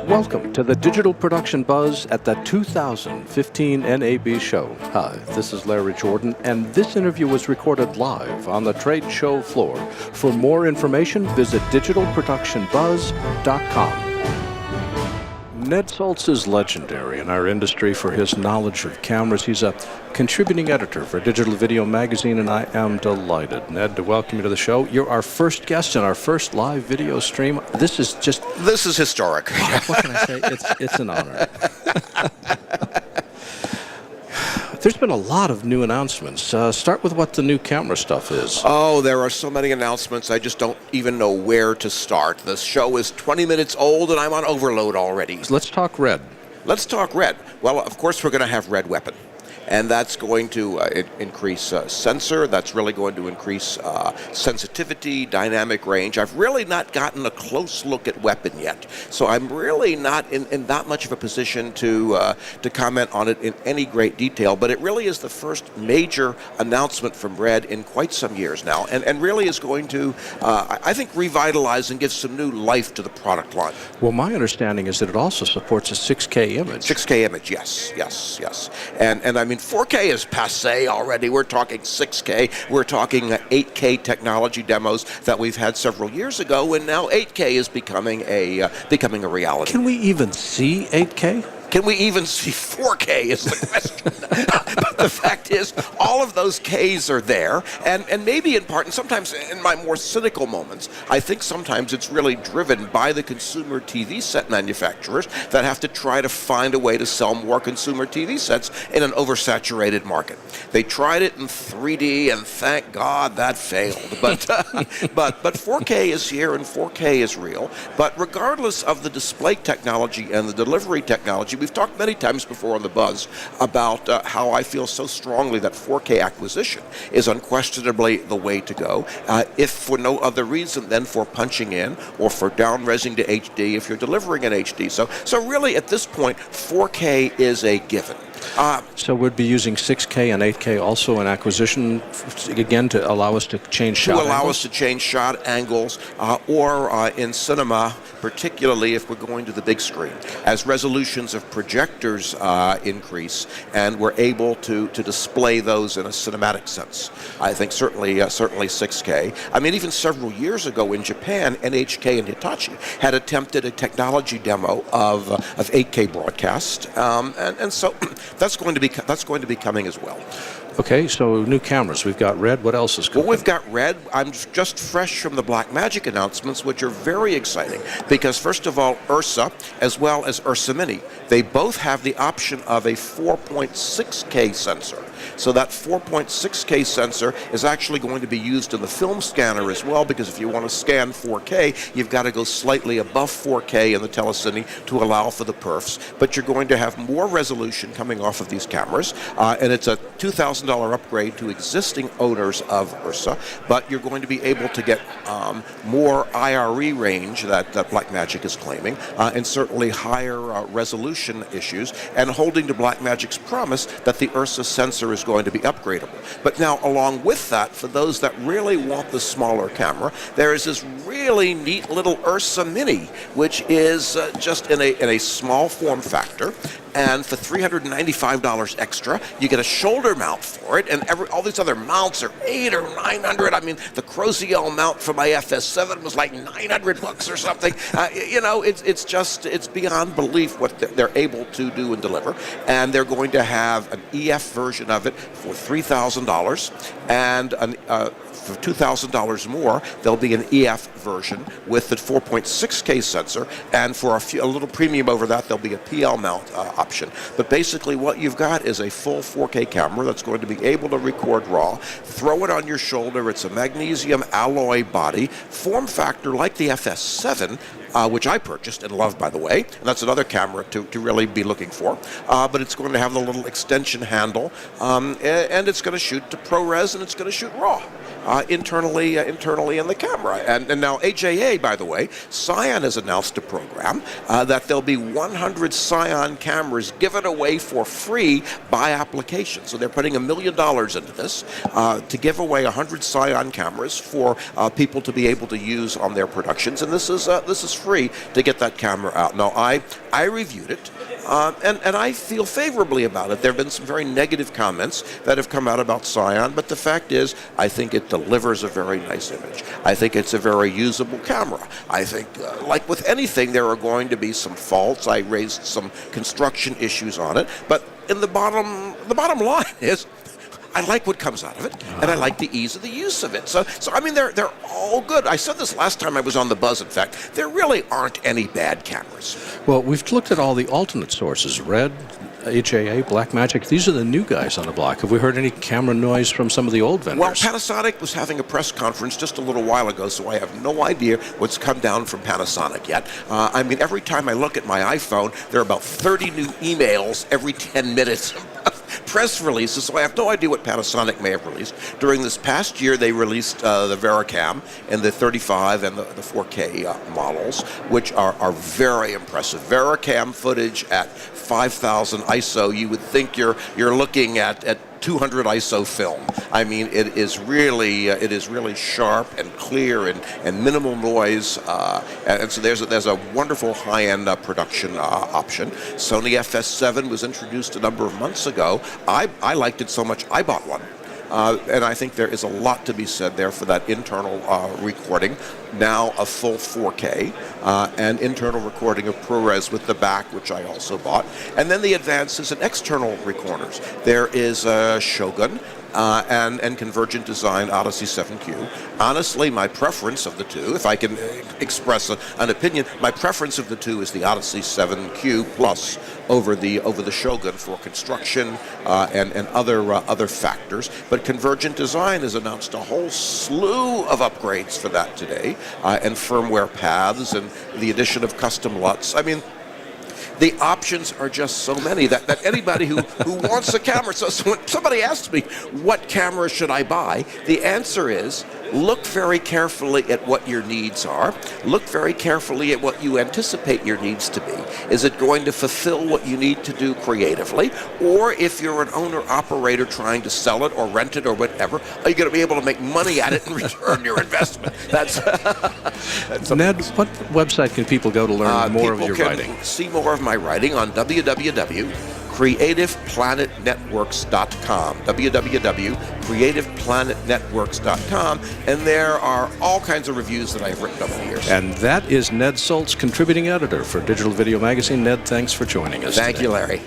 Welcome to the Digital Production Buzz at the 2015 NAB Show. Hi, this is Larry Jordan, and this interview was recorded live on the trade show floor. For more information, visit digitalproductionbuzz.com. Ned Soltz is legendary in our industry for his knowledge of cameras. He's a contributing editor for Digital Video Magazine, and I am delighted, Ned, to welcome you to the show. You're our first guest in our first live video stream. This is historic. What can I say? It's an honor. There's been a lot of new announcements. Start with what the new camera stuff is. Oh, there are so many announcements, I just don't even know where to start. The show is 20 minutes old, and I'm on overload already. Let's talk Red. Let's talk Red. Well, of course, we're going to have Red Weapon. And that's going to increase sensor. That's really going to increase sensitivity, dynamic range. I've really not gotten a close look at Weapon yet, so I'm really not in that much of a position to comment on it in any great detail. But it really is the first major announcement from Red in quite some years now, and really is going to, I think, revitalize and give some new life to the product line. Well, my understanding is that it also supports a 6K image. 6K image, yes. And I mean, 4K is passé already. We're talking 6K. We're talking 8K technology demos that we've had several years ago, and now 8K is becoming a reality. Can we even see 8K? Can we even see 4K is the question. But the fact is, all of those Ks are there, and maybe in part, and sometimes in my more cynical moments, I think sometimes it's really driven by the consumer TV set manufacturers that have to try to find a way to sell more consumer TV sets in an oversaturated market. They tried it in 3D, and thank God that failed. But 4K is here, and 4K is real. But regardless of the display technology and the delivery technology, we've talked many times before on the Buzz about how I feel so strongly that 4K acquisition is unquestionably the way to go, if for no other reason than for punching in or for down-resing to HD if you're delivering in HD. So really at this point, 4K is a given. So we'd be using 6K and 8K also in acquisition, again, to allow us to change shot angles? To allow us to change shot angles, or in cinema, particularly if we're going to the big screen. As resolutions of projectors increase and we're able to display those in a cinematic sense, I think certainly 6K. I mean, even several years ago in Japan, NHK and Hitachi had attempted a technology demo of 8K broadcast, and so that's going to be coming as well. Okay, so new cameras. We've got Red. What else is coming? Well, we've got Red. I'm just fresh from the Blackmagic announcements, which are very exciting because, first of all, Ursa as well as Ursa Mini, they both have the option of a 4.6K sensor. So that 4.6K sensor is actually going to be used in the film scanner as well, because if you want to scan 4K, you've got to go slightly above 4K in the telecine to allow for the perfs. But you're going to have more resolution coming off of these cameras, and it's a $2,000 upgrade to existing owners of Ursa, but you're going to be able to get more IRE range that Blackmagic is claiming, and certainly higher resolution issues, and holding to Blackmagic's promise that the Ursa sensor is going to be upgradable. But now, along with that, for those that really want the smaller camera, there is this really neat little Ursa Mini, which is just in a small form factor. And for $395 extra, you get a shoulder mount for it, and all these other mounts are $800 or $900. I mean, the Croziel mount for my FS7 was like $900 or something. It's beyond belief what they're able to do and deliver. And they're going to have an EF version of it for $3,000, and for $2,000 more, there'll be an EF version with the 4.6K sensor, and for a little premium over that, there'll be a PL mount option. But basically what you've got is a full 4K camera that's going to be able to record RAW, throw it on your shoulder. It's a magnesium alloy body, form factor like the FS7, which I purchased and love, by the way. And that's another camera to really be looking for. But it's going to have the little extension handle, and it's going to shoot to ProRes, and it's going to shoot RAW. internally in the camera. And now AJA, by the way, Scion has announced a program that there'll be 100 Scion cameras given away for free by application. So they're putting $1 million into this to give away 100 Scion cameras for people to be able to use on their productions. And this is free to get that camera out. Now, I reviewed it. And I feel favorably about it. There have been some very negative comments that have come out about Scion, but the fact is, I think it delivers a very nice image. I think it's a very usable camera. I think, like with anything, there are going to be some faults. I raised some construction issues on it, but in the bottom line is, I like what comes out of it, and I like the ease of the use of it. So I mean, they're all good. I said this last time I was on the Buzz, in fact. There really aren't any bad cameras. Well, we've looked at all the alternate sources, Red, HAA, Blackmagic. These are the new guys on the block. Have we heard any camera noise from some of the old vendors? Well, Panasonic was having a press conference just a little while ago, so I have no idea what's come down from Panasonic yet. I mean, every time I look at my iPhone, there are about 30 new emails every 10 minutes. Press releases, so I have no idea what Panasonic may have released. During this past year, they released the Vericam and the 35 and the 4K models, which are very impressive. Vericam footage at 5,000 ISO, you would think you're looking at 200 ISO film. I mean, it is really sharp and clear and minimal noise, and so there's a wonderful high-end production option. Sony FS7 was introduced a number of months ago. I liked it so much I bought one. And I think there is a lot to be said there for that internal recording. Now a full 4K and internal recording of ProRes with the back, which I also bought. And then the advances in external recorders. There is Shogun and Convergent Design Odyssey 7Q. Honestly, my preference of the two, if I can express an opinion, my preference of the two is the Odyssey 7Q Plus over the Shogun for construction and other factors. But Convergent Design has announced a whole slew of upgrades for that today, and firmware paths and the addition of custom LUTs. I mean, the options are just so many that anybody who wants a camera, so when somebody asks me, what camera should I buy? The answer is, look very carefully at what your needs are. Look very carefully at what you anticipate your needs to be. Is it going to fulfill what you need to do creatively? Or if you're an owner-operator trying to sell it or rent it or whatever, are you going to be able to make money at it and return your investment? That's Ned, what website can people go to learn more of your writing? People can see more of my writing on www.creativeplanetnetworks.com, www.creativeplanetnetworks.com, and there are all kinds of reviews that I've written over the years. And that is Ned Soltz, contributing editor for Digital Video Magazine. Ned, thanks for joining us Thank today. you, Larry.